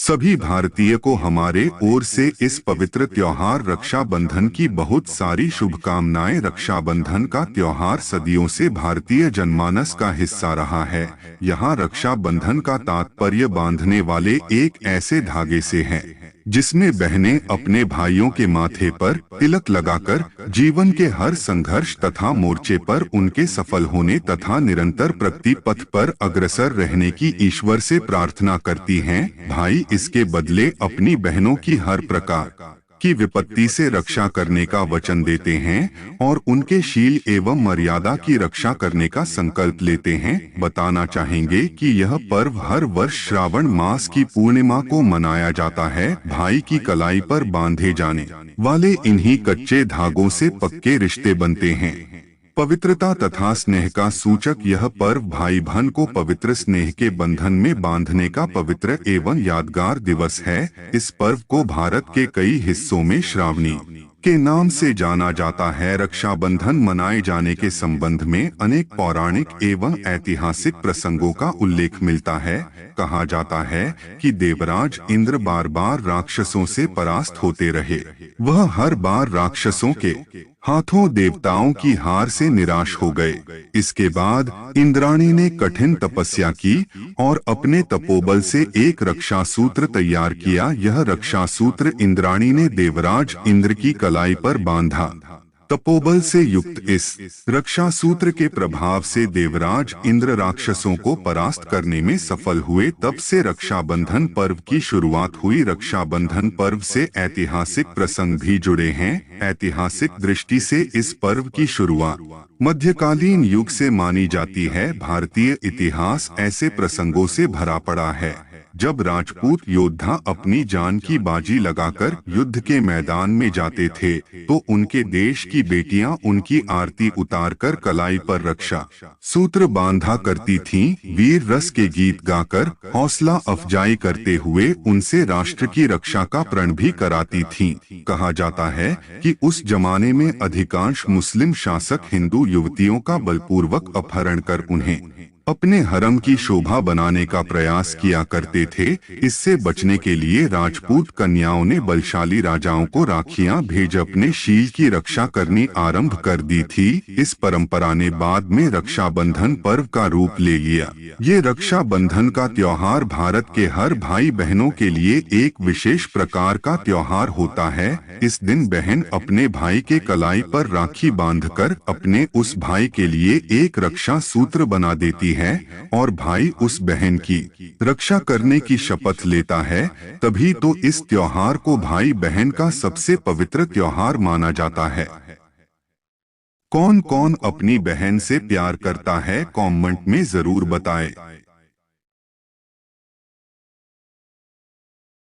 सभी भारतीय को हमारे ओर से इस पवित्र त्योहार रक्षाबंधन की बहुत सारी शुभकामनाएं। रक्षाबंधन का त्योहार सदियों से भारतीय जनमानस का हिस्सा रहा है। यहाँ रक्षाबंधन का तात्पर्य बांधने वाले एक ऐसे धागे से है जिसमें बहनें अपने भाइयों के माथे पर तिलक लगाकर जीवन के हर संघर्ष तथा मोर्चे पर उनके सफल होने तथा निरंतर प्रगति पथ पर अग्रसर रहने की ईश्वर से प्रार्थना करती हैं। भाई इसके बदले अपनी बहनों की हर प्रकार की विपत्ति से रक्षा करने का वचन देते हैं और उनके शील एवं मर्यादा की रक्षा करने का संकल्प लेते हैं। बताना चाहेंगे कि यह पर्व हर वर्ष श्रावण मास की पूर्णिमा को मनाया जाता है। भाई की कलाई पर बांधे जाने वाले इन्हीं कच्चे धागों से पक्के रिश्ते बनते हैं। पवित्रता तथा स्नेह का सूचक यह पर्व भाई बहन को पवित्र स्नेह के बंधन में बांधने का पवित्र एवं यादगार दिवस है। इस पर्व को भारत के कई हिस्सों में श्रावणी के नाम से जाना जाता है। रक्षाबंधन मनाए जाने के संबंध में अनेक पौराणिक एवं ऐतिहासिक प्रसंगों का उल्लेख मिलता है। कहा जाता है कि देवराज इंद्र बार बार राक्षसों से परास्त होते रहे। वह हर बार राक्षसों के हाथों देवताओं की हार से निराश हो गए। इसके बाद इंद्राणी ने कठिन तपस्या की और अपने तपोबल से एक रक्षा सूत्र तैयार किया। यह रक्षा सूत्र इंद्राणी ने देवराज इंद्र की कलाई पर बांधा। तपोबल से युक्त इस रक्षा सूत्र के प्रभाव से देवराज इंद्र राक्षसों को परास्त करने में सफल हुए। तब से रक्षाबंधन पर्व की शुरुआत हुई। रक्षाबंधन पर्व से ऐतिहासिक प्रसंग भी जुड़े हैं। ऐतिहासिक दृष्टि से इस पर्व की शुरुआत मध्यकालीन युग से मानी जाती है। भारतीय इतिहास ऐसे प्रसंगों से भरा पड़ा है जब राजपूत योद्धा अपनी जान की बाजी लगाकर युद्ध के मैदान में जाते थे तो उनके देश की बेटियां उनकी आरती उतारकर कलाई पर रक्षा सूत्र बांधा करती थीं। वीर रस के गीत गाकर हौसला अफजाई करते हुए उनसे राष्ट्र की रक्षा का प्रण भी कराती थीं। कहा जाता है कि उस जमाने में अधिकांश मुस्लिम शासक हिंदू युवतियों का बलपूर्वक अपहरण कर उन्हें अपने हरम की शोभा बनाने का प्रयास किया करते थे। इससे बचने के लिए राजपूत कन्याओं ने बलशाली राजाओं को राखियां भेज अपने शील की रक्षा करनी आरंभ कर दी थी। इस परंपरा ने बाद में रक्षाबंधन पर्व का रूप ले लिया। ये रक्षाबंधन का त्योहार भारत के हर भाई बहनों के लिए एक विशेष प्रकार का त्योहार होता है। इस दिन बहन अपने भाई के कलाई पर राखी बांधकर अपने उस भाई के लिए एक रक्षा सूत्र बना देती है और भाई उस बहन की रक्षा करने की शपथ लेता है। तभी तो इस त्योहार को भाई बहन का सबसे पवित्र त्योहार माना जाता है। कौन कौन अपनी बहन से प्यार करता है, कमेंट में जरूर बताएं।